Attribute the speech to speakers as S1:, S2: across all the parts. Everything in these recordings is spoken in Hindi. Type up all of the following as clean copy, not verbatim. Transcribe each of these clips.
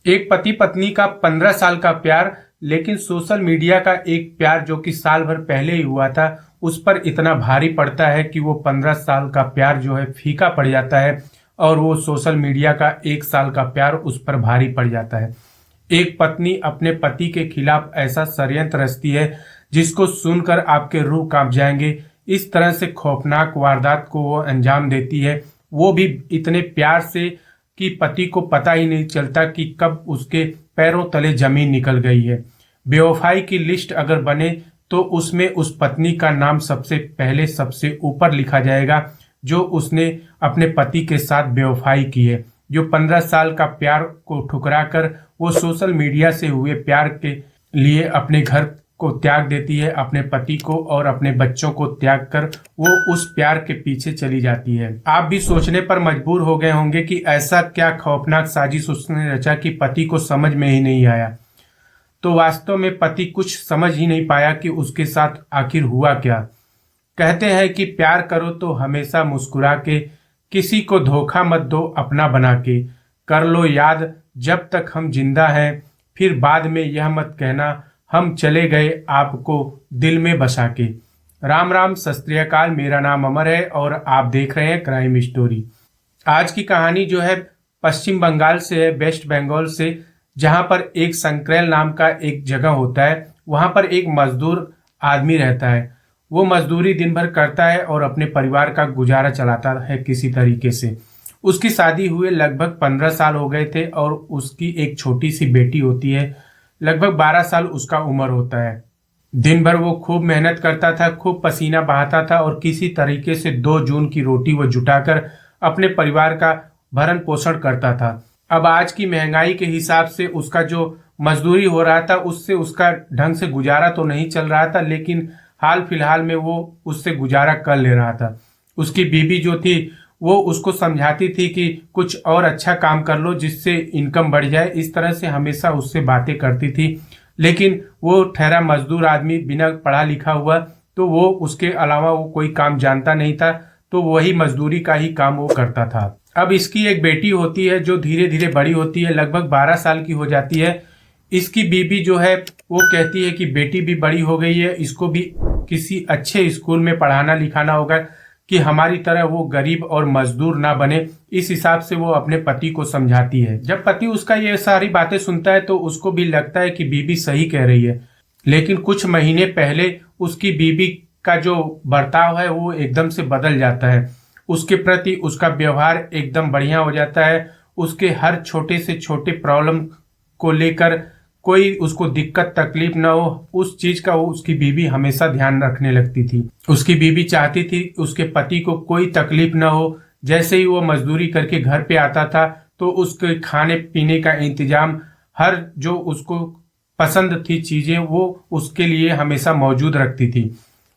S1: एक पति पत्नी का 15 साल का प्यार, लेकिन सोशल मीडिया का एक प्यार जो कि साल भर पहले ही हुआ था, उस पर इतना भारी पड़ता है कि वो 15 साल का प्यार जो है फीका पड़ जाता है और वो सोशल मीडिया का 1 साल का प्यार उस पर भारी पड़ जाता है। एक पत्नी अपने पति के खिलाफ ऐसा षड्यंत्र रचती है जिसको सुनकर आपके रूह कांप जाएंगे। इस तरह से खौफनाक वारदात को वो अंजाम देती है, वो भी इतने प्यार से कि पति को पता ही नहीं चलता कि कब उसके पैरों तले जमीन निकल गई है। बेवफाई की लिस्ट अगर बने तो उसमें उस पत्नी का नाम सबसे पहले सबसे ऊपर लिखा जाएगा जो उसने अपने पति के साथ बेवफाई की है, जो 15 साल का प्यार को ठुकरा कर वो सोशल मीडिया से हुए प्यार के लिए अपने घर को त्याग देती है, अपने पति को और अपने बच्चों को त्याग कर वो उस प्यार के पीछे चली जाती है। आप भी सोचने पर मजबूर हो गए होंगे कि ऐसा क्या खौफनाक साजिश उसने रचा कि पति को समझ में ही नहीं आया। तो वास्तव में पति कुछ समझ ही नहीं पाया कि उसके साथ आखिर हुआ क्या। कहते हैं कि प्यार करो तो हमेशा मुस्कुरा के, किसी को धोखा मत दो अपना बना के, कर लो याद जब तक हम जिंदा हैं, फिर बाद में यह मत कहना हम चले गए आपको दिल में बसा के। राम राम, सत श्री अकाल। मेरा नाम अमर है और आप देख रहे हैं क्राइम स्टोरी। आज की कहानी जो है पश्चिम बंगाल से है, वेस्ट बंगाल से, जहां पर एक संक्रेल नाम का एक जगह होता है। वहां पर एक मजदूर आदमी रहता है। वो मजदूरी दिन भर करता है और अपने परिवार का गुजारा चलाता है किसी तरीके से। उसकी शादी हुए लगभग 15 साल हो गए थे और उसकी एक छोटी सी बेटी होती है, लगभग 12 साल उसका उम्र होता है। दिन भर वो खूब मेहनत करता था, खूब पसीना बहाता था और किसी तरीके से 2 जून की रोटी वो जुटाकर अपने परिवार का भरण पोषण करता था। अब आज की महंगाई के हिसाब से उसका जो मजदूरी हो रहा था उससे उसका ढंग से गुजारा तो नहीं चल रहा था, लेकिन हाल फिलहाल में वो उससे गुजारा कर ले रहा था। उसकी बीवी जो थी वो उसको समझाती थी कि कुछ और अच्छा काम कर लो जिससे इनकम बढ़ जाए, इस तरह से हमेशा उससे बातें करती थी। लेकिन वो ठहरा मजदूर आदमी, बिना पढ़ा लिखा हुआ, तो वो उसके अलावा वो कोई काम जानता नहीं था, तो वही मजदूरी का ही काम वो करता था। अब इसकी एक बेटी होती है जो धीरे धीरे बड़ी होती है, लगभग 12 साल की हो जाती है। इसकी बीबी जो है वो कहती है कि बेटी भी बड़ी हो गई है, इसको भी किसी अच्छे स्कूल में पढ़ाना लिखाना होगा कि हमारी तरह वो गरीब और मजदूर ना बने। इस हिसाब से वो अपने पति को समझाती है। जब पति उसका ये सारी बातें सुनता है तो उसको भी लगता है कि बीबी सही कह रही है। लेकिन कुछ महीने पहले उसकी बीबी का जो बर्ताव है वो एकदम से बदल जाता है। उसके प्रति उसका व्यवहार एकदम बढ़िया हो जाता है। उसके हर छोटे से छोटे प्रॉब्लम को लेकर कोई उसको दिक्कत तकलीफ ना हो, उस चीज का वो उसकी बीबी हमेशा ध्यान रखने लगती थी। उसकी बीबी चाहती थी उसके पति को कोई तकलीफ ना हो। जैसे ही वो मजदूरी करके घर पे आता था तो उसके खाने पीने का इंतजाम, हर जो उसको पसंद थी चीजें वो उसके लिए हमेशा मौजूद रखती थी।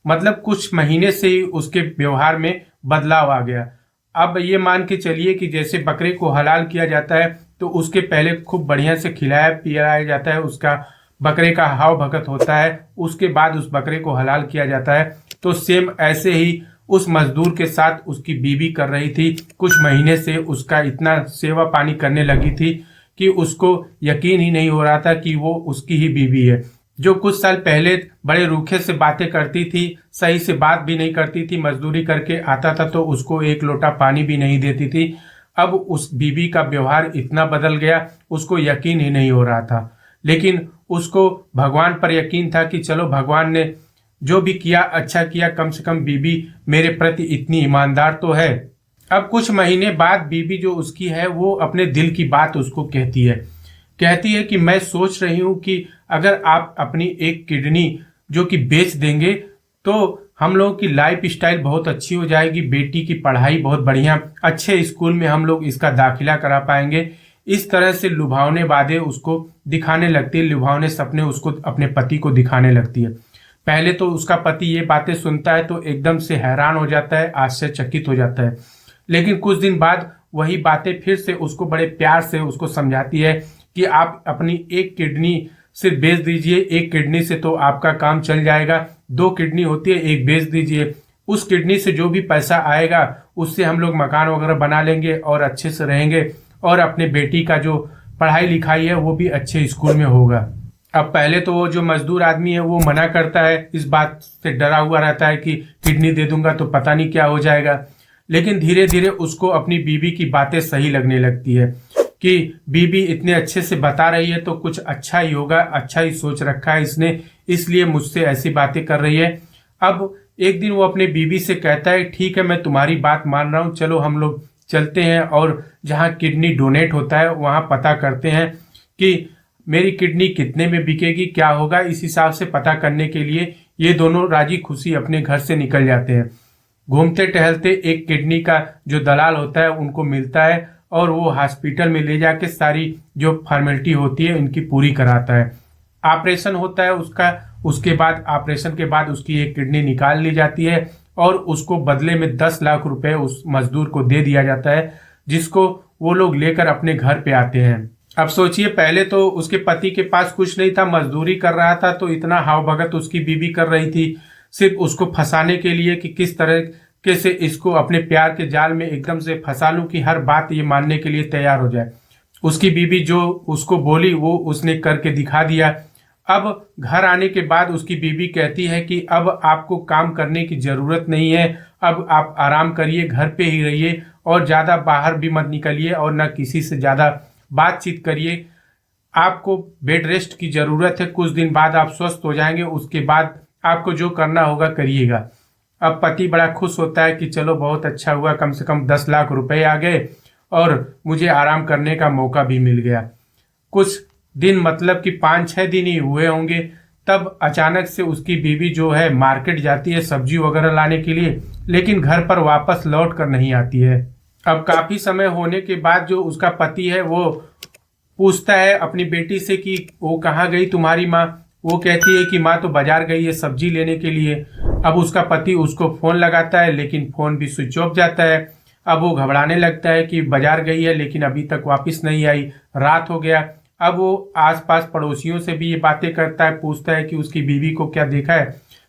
S1: मतलब कुछ महीने से ही उसके व्यवहार में बदलाव आ गया। अब ये मान के चलिए कि जैसे बकरे को हलाल किया जाता है तो उसके पहले खूब बढ़िया से खिलाया पिलाया जाता है, उसका बकरे का हाव भगत होता है, उसके बाद उस बकरे को हलाल किया जाता है। तो सेम ऐसे ही उस मजदूर के साथ उसकी बीवी कर रही थी। कुछ महीने से उसका इतना सेवा पानी करने लगी थी कि उसको यकीन ही नहीं हो रहा था कि वो उसकी ही बीवी है। जो कुछ साल पहले बड़े रूखे से बातें करती थी, सही से बात भी नहीं करती थी, मजदूरी करके आता था तो उसको एक लोटा पानी भी नहीं देती थी, अब उस बीवी का व्यवहार इतना बदल गया उसको यकीन ही नहीं हो रहा था। लेकिन उसको भगवान पर यकीन था कि चलो भगवान ने जो भी किया अच्छा किया, कम से कम बीवी मेरे प्रति इतनी ईमानदार तो है। अब कुछ महीने बाद बीवी जो उसकी है वो अपने दिल की बात उसको कहती है कि मैं सोच रही हूँ कि अगर आप अपनी एक किडनी जो कि बेच देंगे तो हम लोगों की लाइफ स्टाइल बहुत अच्छी हो जाएगी, बेटी की पढ़ाई बहुत बढ़िया, अच्छे स्कूल में हम लोग इसका दाखिला करा पाएंगे। इस तरह से लुभावने बातें उसको दिखाने लगती है, लुभावने सपने उसको अपने पति को दिखाने लगती है। पहले तो उसका पति ये बातें सुनता है तो एकदम से हैरान हो जाता है, आश्चर्यचकित हो जाता है। लेकिन कुछ दिन बाद वही बातें फिर से उसको बड़े प्यार से उसको समझाती है कि आप अपनी एक किडनी सिर्फ बेच दीजिए, एक किडनी से तो आपका काम चल जाएगा। 2 किडनी होती है, एक बेच दीजिए, उस किडनी से जो भी पैसा आएगा उससे हम लोग मकान वगैरह बना लेंगे और अच्छे से रहेंगे और अपने बेटी का जो पढ़ाई लिखाई है वो भी अच्छे स्कूल में होगा। अब पहले तो वो जो मजदूर आदमी है वो मना करता है, इस बात से डरा हुआ रहता है कि किडनी दे दूंगा तो पता नहीं क्या हो जाएगा। लेकिन धीरे धीरे उसको अपनी बीवी की बातें सही लगने लगती है कि बीवी इतने अच्छे से बता रही है तो कुछ अच्छा ही होगा, अच्छा ही सोच रखा है इसने, इसलिए मुझसे ऐसी बातें कर रही है। अब एक दिन वो अपने बीवी से कहता है ठीक है मैं तुम्हारी बात मान रहा हूँ, चलो हम लोग चलते हैं और जहाँ किडनी डोनेट होता है वहाँ पता करते हैं कि मेरी किडनी कितने में बिकेगी, क्या होगा। इस हिसाब से पता करने के लिए ये दोनों राजी खुशी अपने घर से निकल जाते हैं। घूमते टहलते एक किडनी का जो दलाल होता है उनको मिलता है और वो हॉस्पिटल में ले जाके सारी जो फॉर्मेलिटी होती है इनकी पूरी कराता है। ऑपरेशन होता है उसका, उसके बाद ऑपरेशन के बाद उसकी एक किडनी निकाल ली जाती है और उसको बदले में 10 लाख रुपए उस मजदूर को दे दिया जाता है, जिसको वो लोग लेकर अपने घर पे आते हैं। अब सोचिए, पहले तो उसके पति के पास कुछ नहीं था, मजदूरी कर रहा था, तो इतना हाव भगत उसकी बीवी कर रही थी सिर्फ उसको फंसाने के लिए कि किस तरह से इसको अपने प्यार के जाल में एकदम से फंसा लूं कि हर बात ये मानने के लिए तैयार हो जाए। उसकी बीवी जो उसको बोली वो उसने करके दिखा दिया। अब घर आने के बाद उसकी बीवी कहती है कि अब आपको काम करने की जरूरत नहीं है, अब आप आराम करिए, घर पे ही रहिए और ज्यादा बाहर भी मत निकलिए और न किसी से ज्यादा बातचीत करिए। आपको बेड रेस्ट की जरूरत है, कुछ दिन बाद आप स्वस्थ हो जाएंगे, उसके बाद आपको जो करना होगा करिएगा। अब पति बड़ा खुश होता है कि चलो बहुत अच्छा हुआ, कम से कम 10 लाख रुपए आ गए और मुझे आराम करने का मौका भी मिल गया। कुछ दिन मतलब कि 5-6 दिन ही हुए होंगे, तब अचानक से उसकी बीवी जो है मार्केट जाती है सब्जी वगैरह लाने के लिए, लेकिन घर पर वापस लौट कर नहीं आती है। अब काफी समय होने के बाद जो उसका पति है वो पूछता है अपनी बेटी से कि वो कहाँ गई तुम्हारी माँ। वो कहती है कि माँ तो बाजार गई है सब्जी लेने के लिए। अब उसका पति उसको फोन लगाता है लेकिन फोन भी स्विच ऑफ जाता है। अब वो घबराने लगता है कि बाजार गई है लेकिन अभी तक वापस नहीं आई, रात हो गया। अब वो आसपास पड़ोसियों से भी ये बातें करता है, पूछता है कि उसकी बीवी को क्या देखा है,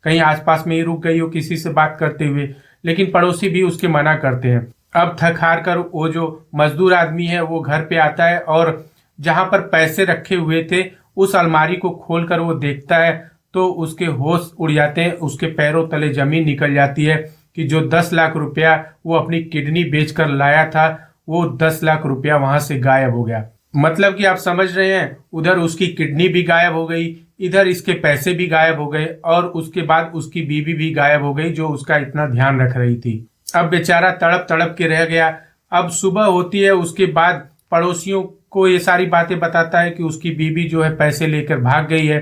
S1: कहीं आसपास में ही रुक गई हो किसी से बात करते हुए, लेकिन पड़ोसी भी उसके मना करते हैं। अब थक हार कर वो जो मजदूर आदमी है वो घर पे आता है और जहां पर पैसे रखे हुए थे उस अलमारी को खोलकर वो देखता है तो उसके होश उड़ जाते हैं, उसके पैरों तले जमीन निकल जाती है कि जो 10 लाख रुपया वो अपनी किडनी बेचकर लाया था वो 10 लाख रुपया वहां से गायब हो गया। मतलब कि आप समझ रहे हैं, उधर उसकी किडनी भी गायब हो गई, इधर इसके पैसे भी गायब हो गए और उसके बाद उसकी बीवी भी गायब हो गई जो उसका इतना ध्यान रख रही थी। अब बेचारा तड़प तड़प के रह गया। अब सुबह होती है, उसके बाद पड़ोसियों को ये सारी बातें बताता है कि उसकी बीवी जो है पैसे लेकर भाग गई है।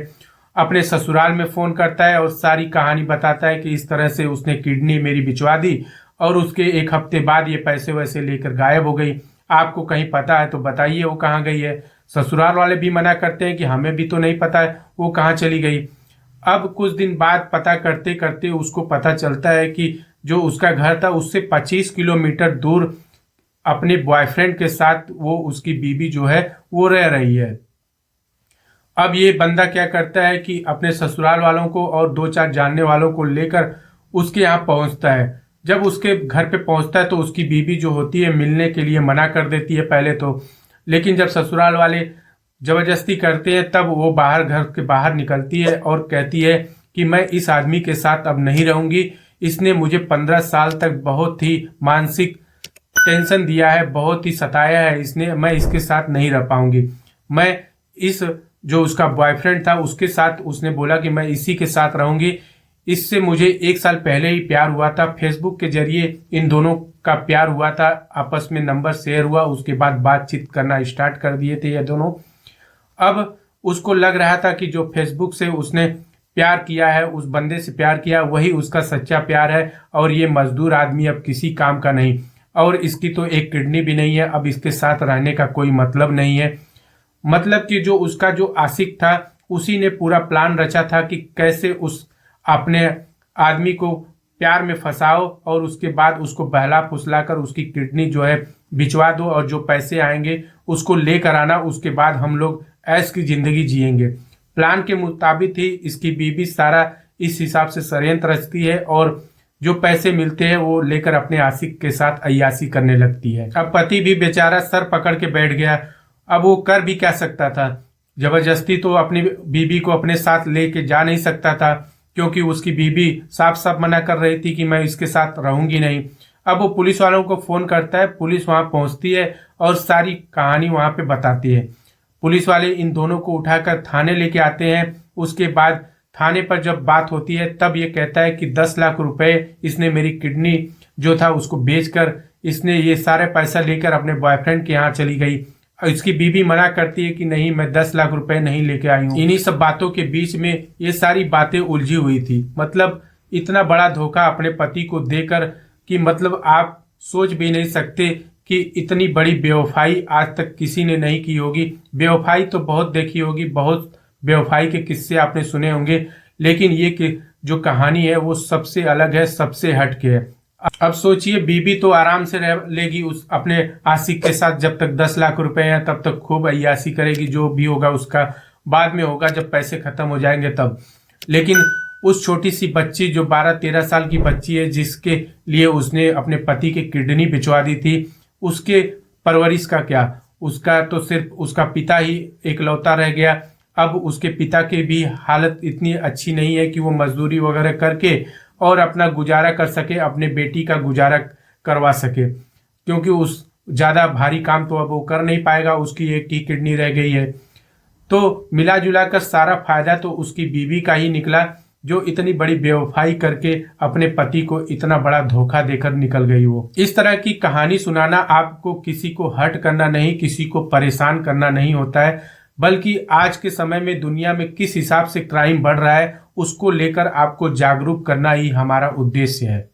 S1: अपने ससुराल में फोन करता है और सारी कहानी बताता है कि इस तरह से उसने किडनी मेरी बिचवा दी और उसके एक हफ्ते बाद ये पैसे वैसे लेकर गायब हो गई। आपको कहीं पता है तो बताइए वो कहाँ गई है। ससुराल वाले भी मना करते हैं कि हमें भी तो नहीं पता है वो कहाँ चली गई। अब कुछ दिन बाद पता करते करते उसको पता चलता है कि जो उसका घर था उससे 25 किलोमीटर दूर अपने बॉयफ्रेंड के साथ वो उसकी बीवी जो है वो रह रही है। अब ये बंदा क्या करता है कि अपने ससुराल वालों को और 2-4 जानने वालों को लेकर उसके यहाँ पहुंचता है। जब उसके घर पे पहुंचता है तो उसकी बीवी जो होती है मिलने के लिए मना कर देती है पहले तो, लेकिन जब ससुराल वाले जबरदस्ती करते हैं तब वो बाहर, घर के बाहर निकलती है और कहती है कि मैं इस आदमी के साथ अब नहीं रहूंगी, इसने मुझे 15 साल तक बहुत ही मानसिक टेंशन दिया है, बहुत ही सताया है इसने, मैं इसके साथ नहीं रह पाऊंगी। मैं इस जो उसका बॉयफ्रेंड था उसके साथ उसने बोला कि मैं इसी के साथ रहूंगी, इससे मुझे 1 साल पहले ही प्यार हुआ था, फेसबुक के जरिए इन दोनों का प्यार हुआ था, आपस में नंबर शेयर हुआ, उसके बाद बातचीत करना स्टार्ट कर दिए थे ये दोनों। अब उसको लग रहा था कि जो फेसबुक से उसने प्यार किया है, उस बंदे से प्यार किया, वही उसका सच्चा प्यार है और ये मजदूर आदमी अब किसी काम का नहीं और इसकी तो एक किडनी भी नहीं है, अब इसके साथ रहने का कोई मतलब नहीं है। मतलब कि जो उसका जो आशिक था उसी ने पूरा प्लान रचा था कि कैसे उस अपने आदमी को प्यार में फंसाओ और उसके बाद उसको बहला फुसला कर उसकी किडनी जो है बिचवा दो और जो पैसे आएंगे उसको लेकर आना, उसके बाद हम लोग ऐश की जिंदगी जिएंगे। प्लान के मुताबिक ही इसकी बीवी सारा इस हिसाब से षड्यंत्र रचती है और जो पैसे मिलते हैं वो लेकर अपने आशिक के साथ अय्याशी करने लगती है। अब पति भी बेचारा सर पकड़ के बैठ गया। अब वो कर भी क्या सकता था, जबरदस्ती तो अपनी बीबी को अपने साथ लेके जा नहीं सकता था, क्योंकि उसकी बीबी साफ साफ मना कर रही थी कि मैं इसके साथ रहूंगी नहीं। अब वो पुलिस वालों को फोन करता है, पुलिस वहां पहुंचती है और सारी कहानी वहां पे बताती है। पुलिस वाले इन दोनों को उठाकर थाने लेके आते हैं। उसके बाद थाने पर जब बात होती है तब ये कहता है कि 10 लाख रुपए इसने मेरी किडनी जो था उसको बेचकर इसने ये सारे पैसा लेकर अपने बॉयफ्रेंड के यहाँ चली गई। और इसकी बीवी मना करती है कि नहीं, मैं 10 लाख रुपए नहीं लेके आई हूँ। इन्हीं सब बातों के बीच में ये सारी बातें उलझी हुई थी। मतलब इतना बड़ा धोखा अपने पति को देकर कि मतलब आप सोच भी नहीं सकते कि इतनी बड़ी बेवफाई आज तक किसी ने नहीं की होगी। बेवफाई तो बहुत देखी होगी, बहुत बेवफाई के किस्से आपने सुने होंगे, लेकिन ये कि जो कहानी है वो सबसे अलग है, सबसे हटके है। अब सोचिए, बीबी तो आराम से रह लेगी उस अपने आशिक के साथ, जब तक 10 लाख रुपए हैं तब तक खूब अय्याशी करेगी, जो भी होगा उसका बाद में होगा जब पैसे खत्म हो जाएंगे तब। लेकिन उस छोटी सी बच्ची जो 12-13 साल की बच्ची है, जिसके लिए उसने अपने पति की किडनी भिजवा दी थी, उसके परवरिश का क्या? उसका तो सिर्फ उसका पिता ही एकलौता रह गया। अब उसके पिता की भी हालत इतनी अच्छी नहीं है कि वो मजदूरी वगैरह करके और अपना गुजारा कर सके, अपने बेटी का गुजारा करवा सके, क्योंकि उस ज्यादा भारी काम तो अब वो कर नहीं पाएगा, उसकी एक ही किडनी रह गई है। तो मिला जुला कर सारा फायदा तो उसकी बीवी का ही निकला, जो इतनी बड़ी बेवफाई करके अपने पति को इतना बड़ा धोखा देकर निकल गई वो। इस तरह की कहानी सुनाना आपको किसी को हर्ट करना नहीं, किसी को परेशान करना नहीं होता है, बल्कि आज के समय में दुनिया में किस हिसाब से क्राइम बढ़ रहा है उसको लेकर आपको जागरूक करना ही हमारा उद्देश्य है।